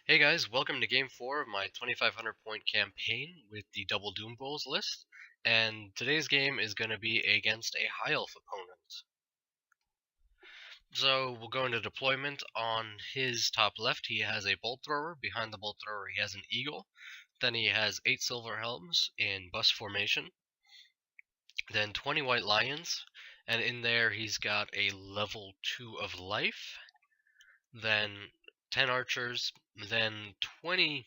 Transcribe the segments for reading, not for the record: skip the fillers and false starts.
Hey guys, welcome to Game 4 of my 2500 point campaign with the Double Doombulls list. And today's game is going to be against a High Elf opponent. So we'll go into deployment. On his top left, he has a bolt thrower. Behind the bolt thrower, he has an eagle. Then he has 8 silver helms in bus formation. Then 20 white lions. And in there, he's got a level 2 of life. Then 10 archers. Then 20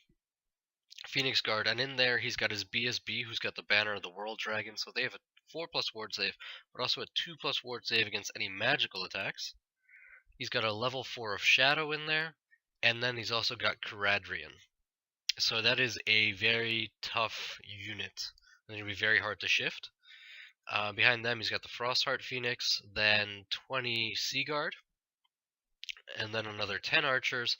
Phoenix Guard, and in there he's got his BSB, who's got the Banner of the World Dragon, so they have a 4+ ward save, but also a 2+ ward save against any magical attacks. He's got a level 4 of Shadow in there, and then he's also got Caradrian. So that is a very tough unit. It's going to be very hard to shift. Behind them he's got the Frostheart Phoenix, then 20 Sea Guard, and then another 10 archers.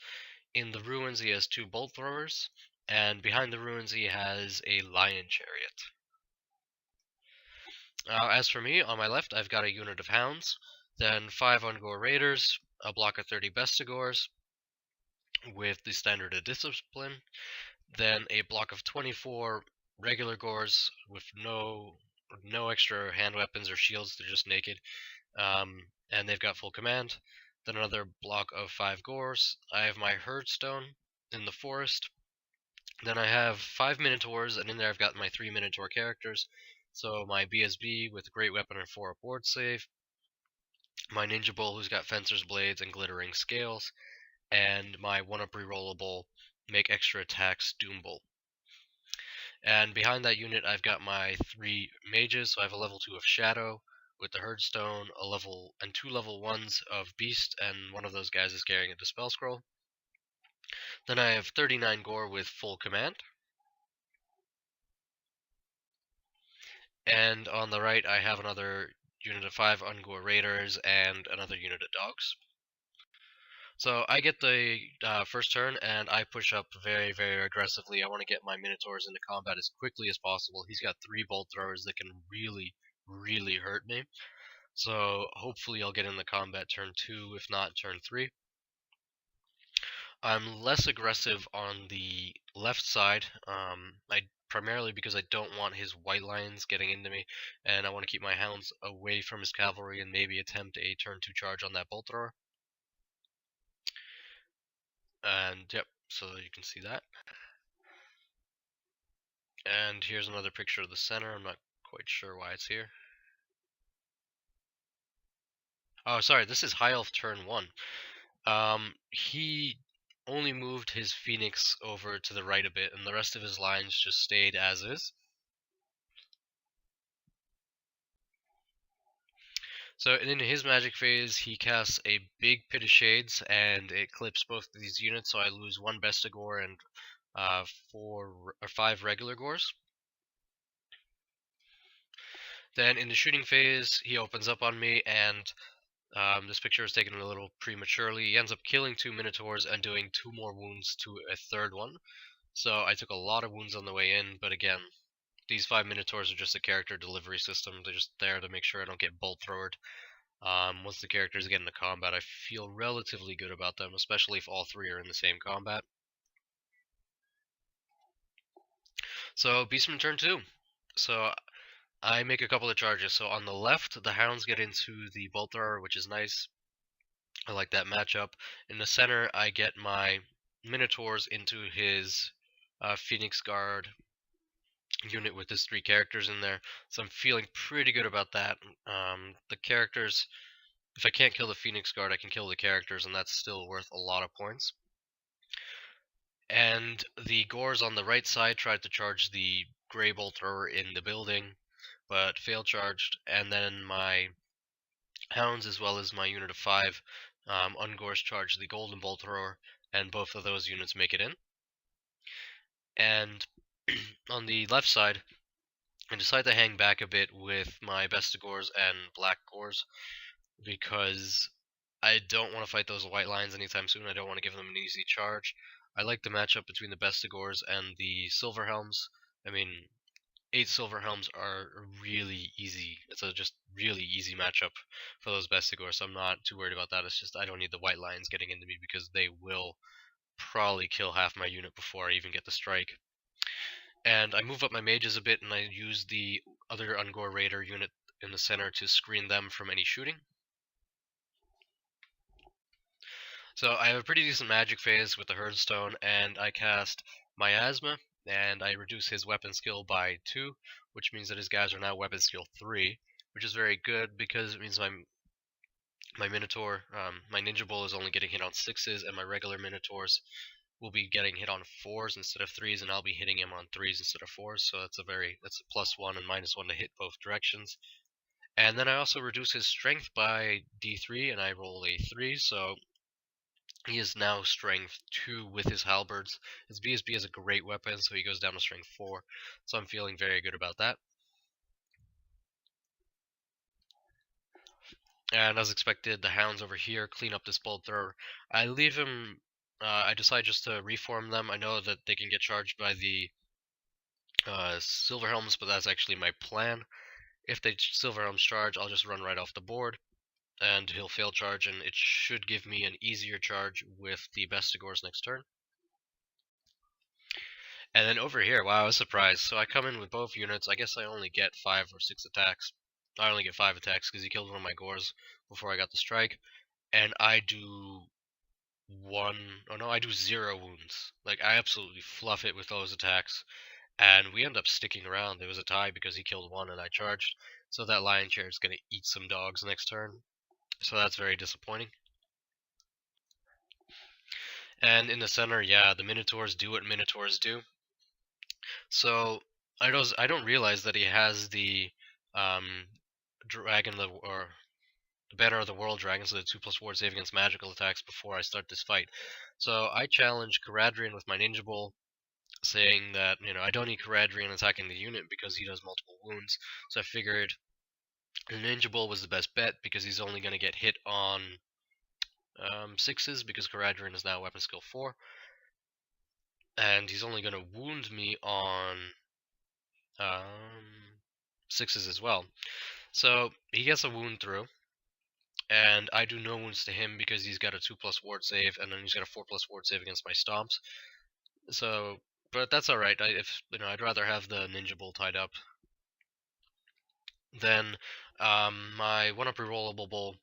In the ruins he has 2 bolt throwers, and behind the ruins he has a lion chariot. As for me, on my left I've got a unit of hounds, then 5 Ungor raiders, a block of 30 bestigors with the standard of discipline, then a block of 24 regular gores with no extra hand weapons or shields, they're just naked, and they've got full command. Then another block of 5 gores. I have my herdstone in the forest. Then I have 5 Minotaurs, and in there I've got my 3 Minotaur characters. So my BSB with Great Weapon and 4 ward save, my Ninja Bull who's got Fencer's Blades and Glittering Scales, and my 1-up rerollable Make Extra Attacks Doombull. And behind that unit I've got my 3 mages, so I have a level 2 of Shadow with the Herdstone, and 2 level 1s of Beast, and one of those guys is carrying a Dispel Scroll. Then I have 39 Gore with full command. And on the right, I have another unit of 5 Ungor Raiders and another unit of dogs. So I get the first turn, and I push up very, very aggressively. I want to get my Minotaurs into combat as quickly as possible. He's got 3 bolt throwers that can really, really hurt me. So hopefully I'll get in the combat turn 2, if not turn 3. I'm less aggressive on the left side, primarily because I don't want his white lions getting into me, and I want to keep my hounds away from his cavalry and maybe attempt a turn 2 charge on that bolt thrower. And yep, so you can see that. And here's another picture of the center. I'm not quite sure why it's here. Oh, sorry, this is High Elf turn 1. He only moved his Phoenix over to the right a bit, and the rest of his lines just stayed as is. So in his magic phase, he casts a big Pit of Shades, and it clips both of these units, so I lose 1 Bestigor and 5 regular Gores. Then in the shooting phase, he opens up on me, and this picture is taken a little prematurely. He ends up killing 2 Minotaurs and doing 2 more wounds to a third one. So I took a lot of wounds on the way in, but again, these 5 Minotaurs are just a character delivery system. They're just there to make sure I don't get bolt throwered. Once the characters get into combat, I feel relatively good about them, especially if all 3 are in the same combat. So, Beastman turn 2. So, I make a couple of charges. So, on the left, the Hounds get into the Bolt Thrower, which is nice. I like that matchup. In the center, I get my Minotaurs into his Phoenix Guard unit with his 3 characters in there. So, I'm feeling pretty good about that. The characters, if I can't kill the Phoenix Guard, I can kill the characters, and that's still worth a lot of points. And the Gores on the right side tried to charge the Grey Bolt Thrower in the building, but failed charged. And then my Hounds, as well as my unit of 5 Ungors, charged the Golden Bolt Thrower, and both of those units make it in. And on the left side, I decide to hang back a bit with my Bestigors and Black Gores, because I don't want to fight those white lions anytime soon. I don't want to give them an easy charge. I like the matchup between the Bestigors and the Silver Helms. I mean, 8 Silver Helms are really easy. It's a just really easy matchup for those Bestigors, so I'm not too worried about that. It's just I don't need the white lions getting into me, because they will probably kill half my unit before I even get the strike. And I move up my mages a bit, and I use the other Ungor Raider unit in the center to screen them from any shooting. So I have a pretty decent magic phase with the Hearthstone, and I cast Miasma, and I reduce his weapon skill by 2, which means that his guys are now weapon skill 3, which is very good because it means my Minotaur, my Ninja Bull is only getting hit on 6s, and my regular Minotaurs will be getting hit on 4s instead of 3s, and I'll be hitting him on 3s instead of 4s, so that's a +1 and -1 to hit both directions. And then I also reduce his strength by D3, and I roll a 3, so he is now strength 2 with his halberds. His BSB is a great weapon, so he goes down to strength 4, so I'm feeling very good about that. And as expected, the hounds over here clean up this bolt thrower. I leave him, I decide just to reform them. I know that they can get charged by the Silver Helms, but that's actually my plan. If they Silver Helms charge, I'll just run right off the board, and he'll fail charge, and it should give me an easier charge with the Bestigors next turn. And then over here, wow, I was surprised. So I come in with both units. I guess I only get 5 or 6 attacks. I only get 5 attacks because he killed one of my Gors before I got the strike. And I do I do 0 wounds. Like, I absolutely fluff it with those attacks. And we end up sticking around. There was a tie because he killed 1 and I charged. So that Lion Chair is going to eat some dogs next turn. So that's very disappointing. And in the center, yeah, the Minotaurs do what Minotaurs do. So I don't realize that he has the dragon or the Banner of the World Dragon, so the 2+ ward save against magical attacks before I start this fight. So I challenge Caradrian with my Ninja Bull, saying that I don't need Caradrian attacking the unit because he does multiple wounds. So I figured the Ninja Bull was the best bet because he's only going to get hit on 6s because Caradrian is now weapon skill 4, and he's only going to wound me on 6s as well. So he gets a wound through, and I do no wounds to him because he's got a 2+ ward save, and then he's got a 4+ ward save against my stomps. So, but that's all right. I'd rather have the Ninja Bull tied up. Then my 1-up rerollable bull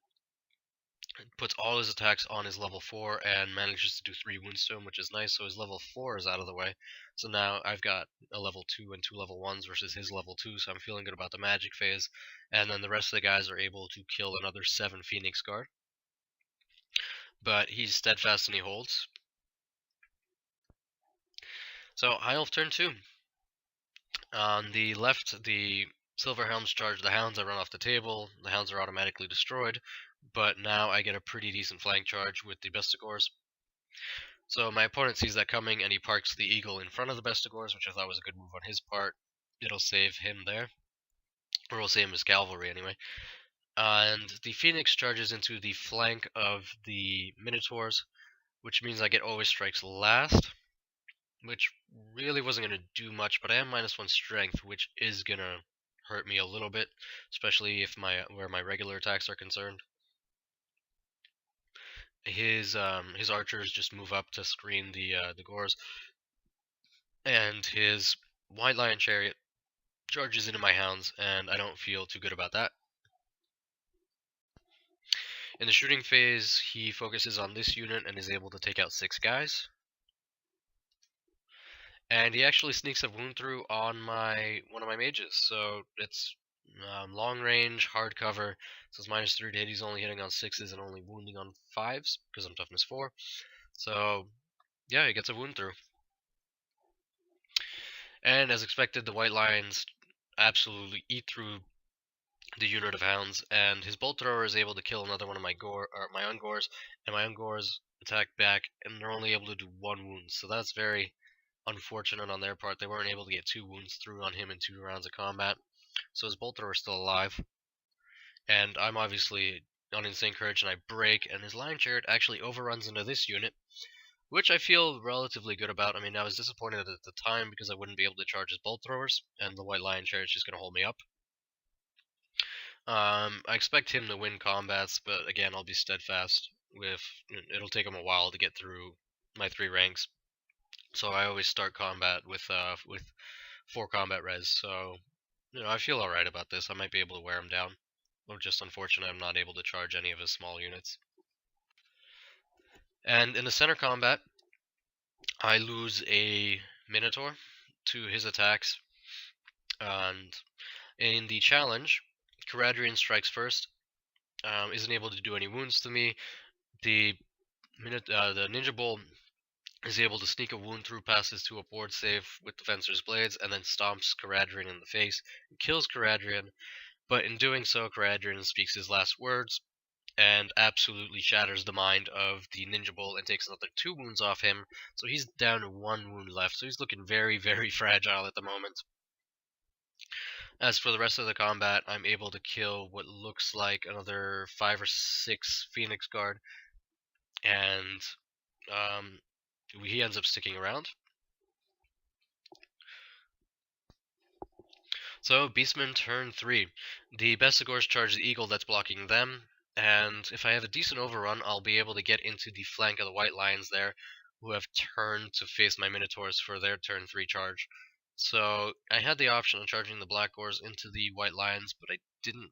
puts all his attacks on his level 4 and manages to do 3 wounds to him, which is nice. So his level 4 is out of the way. So now I've got a level 2 and 2 level 1s versus his level 2, so I'm feeling good about the magic phase. And then the rest of the guys are able to kill another 7 Phoenix Guard. But he's steadfast and he holds. So High Elf turn 2. On the left, the Silver Helms charge the hounds. I run off the table. The hounds are automatically destroyed. But now I get a pretty decent flank charge with the Bestigors. So my opponent sees that coming, and he parks the Eagle in front of the Bestigors, which I thought was a good move on his part. It'll save him there. Or it'll save him as cavalry, anyway. And the Phoenix charges into the flank of the Minotaurs, which means I get always strikes last, which really wasn't going to do much, but I am -1 strength, which is going to hurt me a little bit, especially if where my regular attacks are concerned. His archers just move up to screen the Gors, and his White Lion Chariot charges into my hounds, and I don't feel too good about that. In the shooting phase, he focuses on this unit and is able to take out 6 guys. And he actually sneaks a wound through on one of my mages, so it's long range, hard cover, so it's -3 to hit. He's only hitting on 6s and only wounding on 5s, because I'm toughness 4. So, yeah, he gets a wound through. And as expected, the White Lions absolutely eat through the unit of hounds, and his bolt thrower is able to kill another one of my Ungors, and my Ungors attack back, and they're only able to do 1 wound, so that's very unfortunate on their part. They weren't able to get 2 wounds through on him in 2 rounds of combat, so his bolt thrower is still alive. And I'm obviously on Insane Courage, and I break, and his Lion Chariot actually overruns into this unit, which I feel relatively good about. I mean, I was disappointed at the time because I wouldn't be able to charge his bolt throwers, and the White Lion Chariot is just going to hold me up. I expect him to win combats, but again, I'll be steadfast it'll take him a while to get through my 3 ranks. So I always start combat with 4 combat res. So I feel all right about this. I might be able to wear him down. Or just unfortunate I'm not able to charge any of his small units. And in the center combat, I lose a Minotaur to his attacks. And in the challenge, Caradrian strikes first. Isn't able to do any wounds to me. The Ninja Bull is able to sneak a wound through, passes to a board save with the Fencer's Blades, and then stomps Caradrian in the face, and kills Caradrian. But in doing so, Caradrian speaks his last words, and absolutely shatters the mind of the Ninja Bull and takes another 2 wounds off him. So he's down to 1 wound left, so he's looking very, very fragile at the moment. As for the rest of the combat, I'm able to kill what looks like another 5 or 6 Phoenix Guard, and he ends up sticking around. So, Beastmen turn 3. The Bestigors charge the Eagle that's blocking them, and if I have a decent overrun, I'll be able to get into the flank of the White Lions there, who have turned to face my Minotaurs for their turn 3 charge. So, I had the option of charging the Black Gors into the White Lions, but I didn't.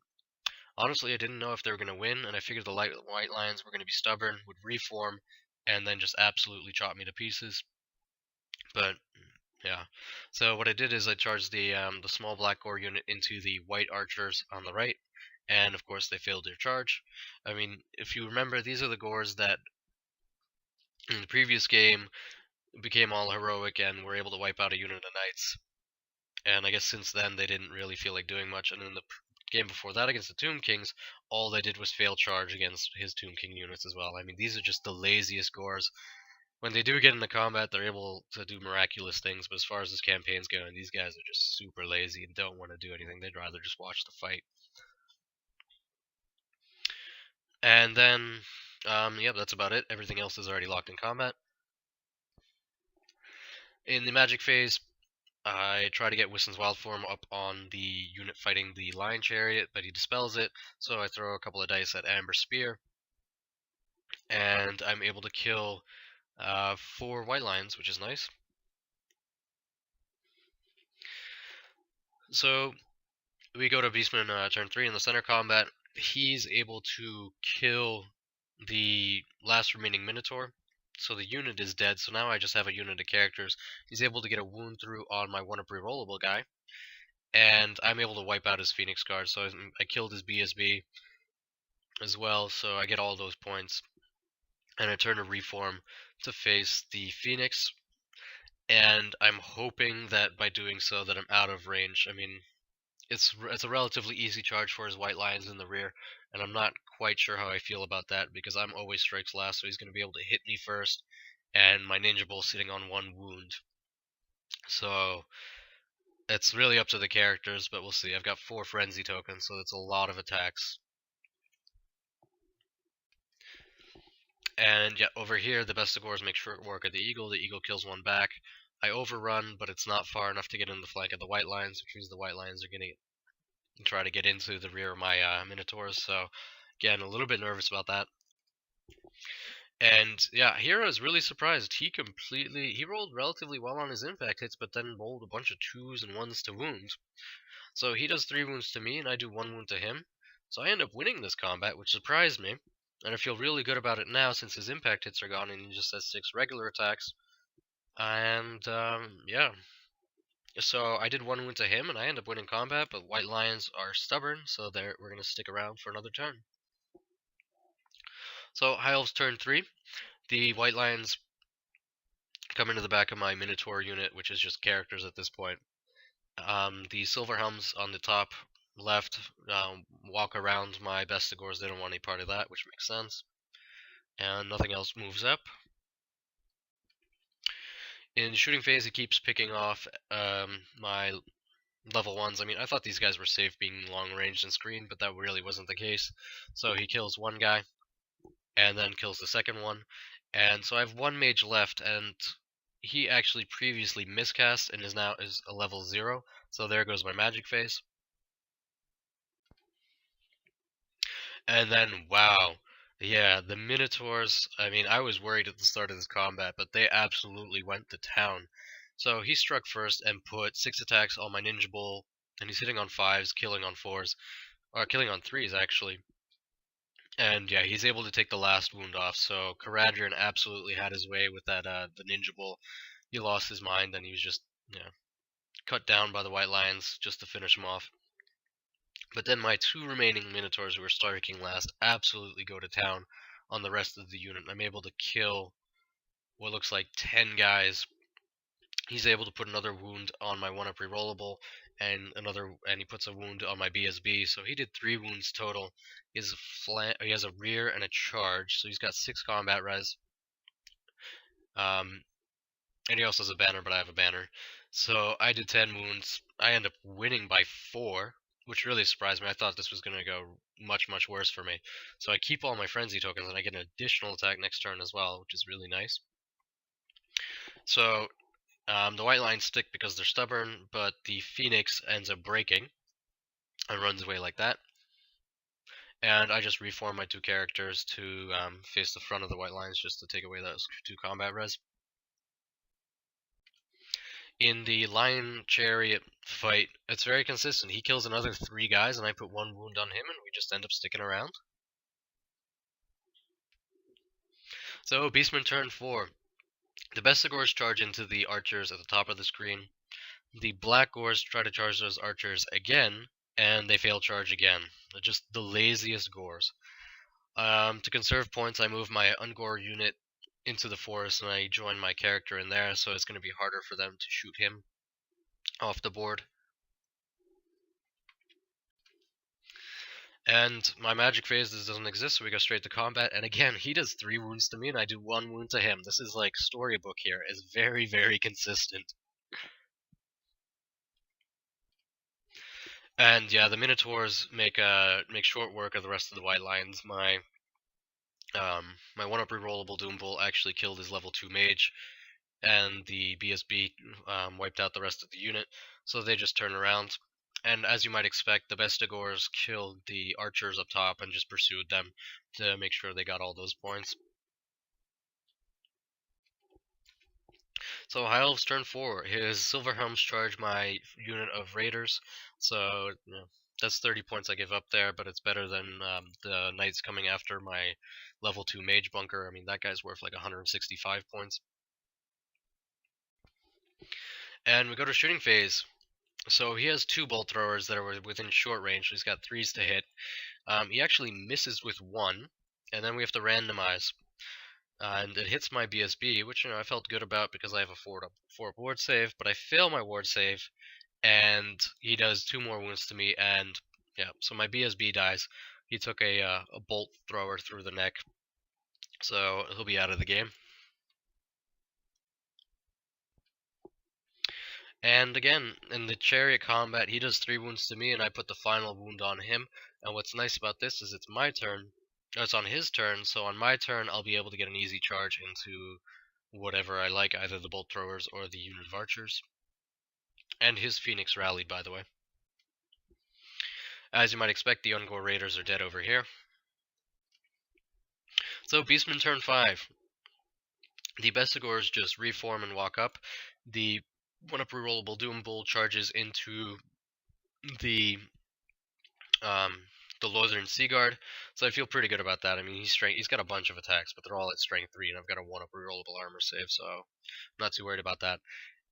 Honestly, I didn't know if they were going to win, and I figured the White Lions were going to be stubborn, would reform, and then just absolutely chop me to pieces. But yeah, so what I did is I charged the small Black Gore unit into the White Archers on the right, and of course they failed their charge. I mean, if you remember, these are the Gores that in the previous game became all heroic and were able to wipe out a unit of Knights. And I guess since then they didn't really feel like doing much, and in the game before that against the Tomb Kings, all they did was fail charge against his Tomb King units as well. I mean, these are just the laziest Gores. When they do get into combat, they're able to do miraculous things, but as far as this campaign's going, these guys are just super lazy and don't want to do anything. They'd rather just watch the fight. And then, yeah, that's about it. Everything else is already locked in combat. In the magic phase, I try to get Wiston's Wild Form up on the unit fighting the Lion Chariot, but he dispels it, so I throw a couple of dice at Amber Spear, and I'm able to kill 4 White Lions, which is nice. So, we go to Beastman turn 3 in the center combat. He's able to kill the last remaining Minotaur, so the unit is dead, so now I just have a unit of characters. He's able to get a wound through on my 1-up rerollable guy, and I'm able to wipe out his Phoenix Guard, so I killed his BSB as well, so I get all those points. And I turn to reform to face the Phoenix, and I'm hoping that by doing so that I'm out of range. I mean, it's a relatively easy charge for his White Lions in the rear, and I'm not quite sure how I feel about that, because I'm always strikes last, so he's going to be able to hit me first, and my Ninja Bull sitting on 1 wound. So, it's really up to the characters, but we'll see. I've got 4 Frenzy tokens, so that's a lot of attacks. And yeah, over here, the Bestigors make short work of the Eagle kills 1 back. I overrun, but it's not far enough to get in the flank of the White Lions, which means the White Lions are going to try to get into the rear of my Minotaurs, so again, a little bit nervous about that. And yeah, here I was really surprised. He rolled relatively well on his impact hits, but then rolled a bunch of 2s and 1s to wound. So he does 3 wounds to me, and I do 1 wound to him. So I end up winning this combat, which surprised me. And I feel really good about it now, since his impact hits are gone and he just has 6 regular attacks. And yeah. So I did 1 wound to him, and I end up winning combat, but White Lions are stubborn, so we're going to stick around for another turn. So High Elves turn 3. The White Lions come into the back of my Minotaur unit, which is just characters at this point. The Silver Helms on the top left walk around my Bestigors. They don't want any part of that, which makes sense. And nothing else moves up. In the shooting phase, he keeps picking off my level 1s. I mean, I thought these guys were safe being long ranged and screened, but that really wasn't the case. So he kills 1 guy, and then kills the second one. And so I have 1 mage left, and he actually previously miscast and is a level 0. So there goes my magic phase. And then, wow, Yeah, the Minotaurs, I mean, I was worried at the start of this combat, but they absolutely went to town. So he struck first and put 6 attacks on my Ninja Bull, and he's hitting on 5s, killing on 4s, or killing on 3s actually. And yeah, he's able to take the last wound off, so Caradrian absolutely had his way with that the Ninja Bull. He lost his mind and he was just, cut down by the White Lions just to finish him off. But then my 2 remaining Minotaurs who were striking last absolutely go to town on the rest of the unit. I'm able to kill what looks like 10 guys. He's able to put another wound on my 1-up rerollable, and he puts a wound on my BSB. So he did 3 wounds total. He has a rear and a charge, so he's got 6 combat res. And he also has a banner, but I have a banner. So I did 10 wounds. I end up winning by 4, which really surprised me. I thought this was going to go much, much worse for me. So I keep all my frenzy tokens, and I get an additional attack next turn as well, which is really nice. So the White Lions stick because they're stubborn, but the Phoenix ends up breaking and runs away like that. And I just reform my 2 characters to face the front of the White Lions just to take away those 2 combat res. In the Lion Chariot fight, it's very consistent. He kills another 3 guys, and I put 1 wound on him, and we just end up sticking around. So, Beastman turn 4. The Bestigors charge into the archers at the top of the screen. The Black Gors try to charge those archers again, and they fail charge again. They're just the laziest Gors. To conserve points, I move my Ungor unit into the forest, and I join my character in there, so it's going to be harder for them to shoot him off the board. And my magic phase doesn't exist, so we go straight to combat. And again, he does 3 wounds to me, and I do 1 wound to him. This is like storybook here. It's very, very consistent. And yeah, the Minotaurs make short work of the rest of the White Lions. My 1-up rerollable Doombull actually killed his level 2 mage, and the BSB wiped out the rest of the unit. So they just turn around. And as you might expect, the Bestigors killed the archers up top and just pursued them to make sure they got all those points. So High Elves turn 4. His Silver Helms charge my unit of Raiders, so that's 30 points I give up there, but it's better than the Knights coming after my level 2 Mage Bunker. I mean, that guy's worth like 165 points. And we go to shooting phase. So he has 2 bolt throwers that are within short range, so he's got 3s to hit. He actually misses with 1, and then we have to randomize. And it hits my BSB, which I felt good about because I have a 4-up ward save, but I fail my ward save, and he does 2 more wounds to me, and yeah, so my BSB dies. He took a bolt thrower through the neck, so he'll be out of the game. And again, in the chariot combat, he does 3 wounds to me, and I put the final wound on him. And what's nice about this is it's my turn. It's on his turn, so on my turn, I'll be able to get an easy charge into whatever I like, either the bolt throwers or the unit of archers. And his Phoenix rallied, by the way. As you might expect, the Ungor Raiders are dead over here. So Beastman turn 5. The Bestigors just reform and walk up. The 1-up rerollable Doombull charges into the Northern Seaguard, so I feel pretty good about that. I mean, he's got a bunch of attacks, but they're all at strength 3, and I've got a 1-up rerollable armor save, so I'm not too worried about that.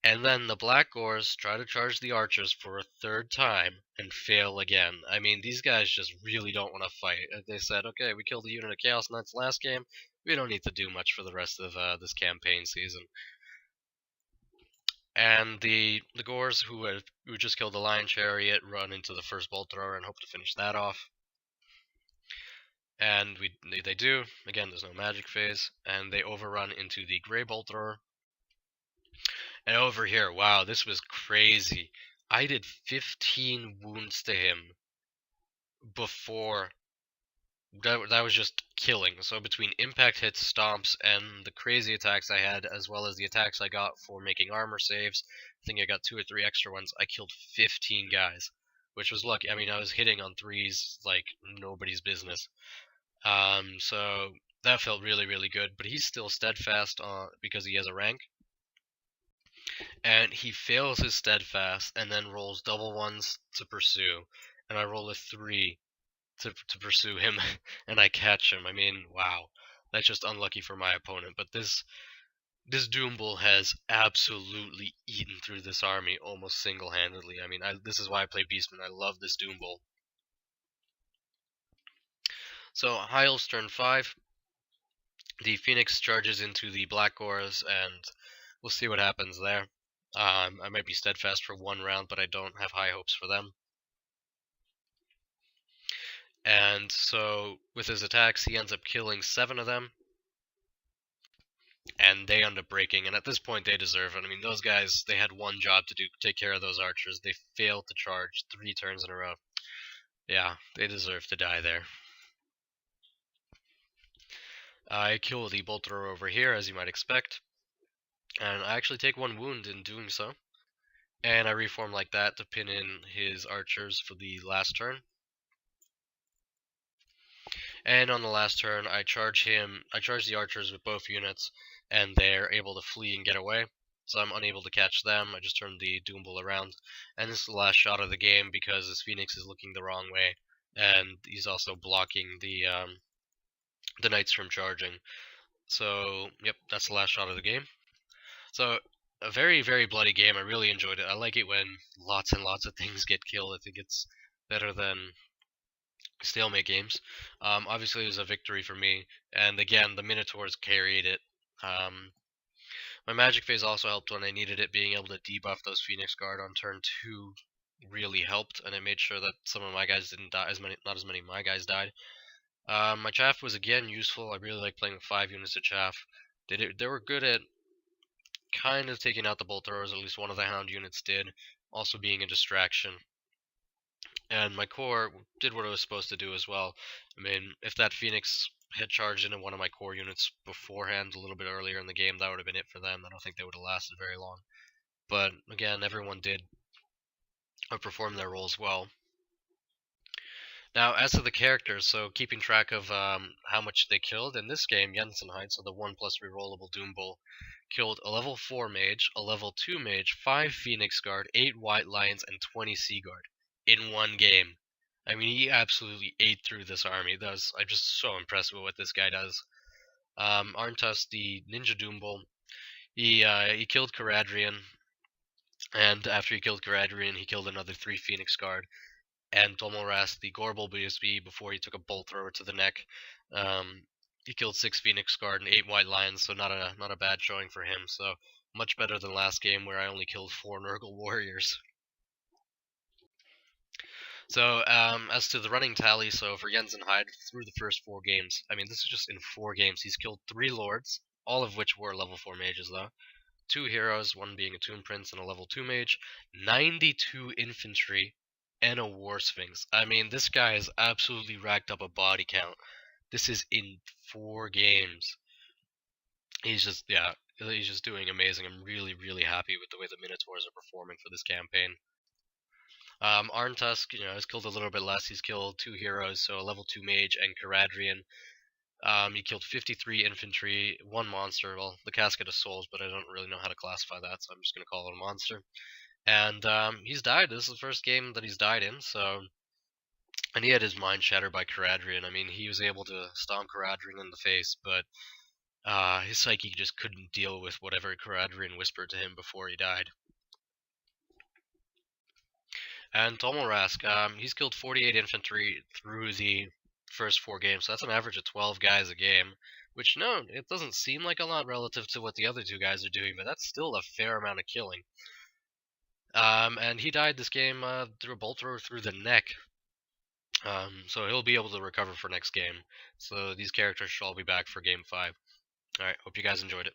And then the Black Gors try to charge the archers for a 3rd time and fail again. I mean, these guys just really don't want to fight. They said, okay, we killed a unit of Chaos Knights last game, we don't need to do much for the rest of this campaign season. And the Gors who just killed the Lion Chariot run into the first bolt thrower and hope to finish that off. And they do. Again, there's no magic phase, and they overrun into the Grey Bolt Thrower. And over here, wow, this was crazy. I did 15 wounds to him before. That was just killing. So between impact hits, stomps, and the crazy attacks I had, as well as the attacks I got for making armor saves, I think I got 2 or 3 extra ones, I killed 15 guys, which was lucky. I mean, I was hitting on 3s like nobody's business. So that felt really, really good. But he's still steadfast because he has a rank, and he fails his steadfast and then rolls double ones to pursue, and I roll a 3 to pursue him, and I catch him. I mean, wow, that's just unlucky for my opponent. But this Doombull has absolutely eaten through this army almost single-handedly. I mean, this is why I play Beastman. I love this Doombull. So High Elves turn 5. The Phoenix charges into the Black Auras, and we'll see what happens there. I might be steadfast for 1 round, but I don't have high hopes for them. And so with his attacks, he ends up killing 7 of them, and they end up breaking. And at this point, they deserve it. I mean, those guys, they had one job to do: take care of those archers. They failed to charge 3 turns in a row. Yeah, they deserve to die there. I kill the bolt thrower over here, as you might expect, and I actually take 1 wound in doing so. And I reform like that to pin in his archers for the last turn. And on the last turn, I charge the archers with both units, and they're able to flee and get away. So I'm unable to catch them. I just turn the Doombull around, and this is the last shot of the game because his Phoenix is looking the wrong way, and he's also blocking the knights from charging. So yep, that's the last shot of the game. So a very, very bloody game. I really enjoyed it. I like it when lots and lots of things get killed. I think it's better than stalemate games. Obviously, it was a victory for me, and again, the Minotaurs carried it. My magic phase also helped when I needed it. Being able to debuff those Phoenix Guard on turn 2 really helped, and it made sure that some of my guys didn't die. Not as many of my guys died. My chaff was again useful. I really like playing with 5 units of chaff. They were good at kind of taking out the bolt throwers. At least one of the hound units did, also being a distraction. And my core did what it was supposed to do as well. I mean, if that Phoenix had charged into one of my core units beforehand, a little bit earlier in the game, that would have been it for them. I don't think they would have lasted very long. But again, everyone did perform their roles well. Now, as to the characters, so keeping track of how much they killed, in this game, Jensenheid, so the 1+ rerollable Doombull, killed a level 4 mage, a level 2 mage, 5 Phoenix Guard, 8 White Lions, and 20 Sea Guard in one game. I mean, he absolutely ate through this army. I'm just so impressed with what this guy does. Arntus, the Ninja Doombull, he killed Caradrian, and after he killed Caradrian, he killed another 3 Phoenix Guard, and Domolras, the Gorbel BSB, before he took a bolt thrower to the neck. He killed 6 Phoenix Guard and 8 White Lions, so not a bad showing for him. So much better than last game where I only killed 4 Nurgle Warriors. So as to the running tally, so for Jensenheid through the first 4 games, I mean this is just in 4 games, he's killed 3 Lords, all of which were level 4 mages though, 2 heroes, one being a Tomb Prince and a level 2 mage, 92 infantry, and a War Sphinx. I mean, this guy has absolutely racked up a body count. This is in 4 games. He's just doing amazing. I'm really, really happy with the way the Minotaurs are performing for this campaign. Arntusk, has killed a little bit less. He's killed 2 heroes, so a level 2 mage and Caradrian. He killed 53 infantry, 1 monster, well, the Casket of Souls, but I don't really know how to classify that, so I'm just going to call it a monster. And he's died. This is the first game that he's died in, so... And he had his mind shattered by Caradrian. I mean, he was able to stomp Caradrian in the face, but his psyche just couldn't deal with whatever Caradrian whispered to him before he died. And Tomolrask, he's killed 48 infantry through the first 4 games, so that's an average of 12 guys a game, which, no, it doesn't seem like a lot relative to what the other 2 guys are doing, but that's still a fair amount of killing. And he died this game through a bolt thrower through the neck, so he'll be able to recover for next game. So these characters should all be back for game 5. Alright, hope you guys enjoyed it.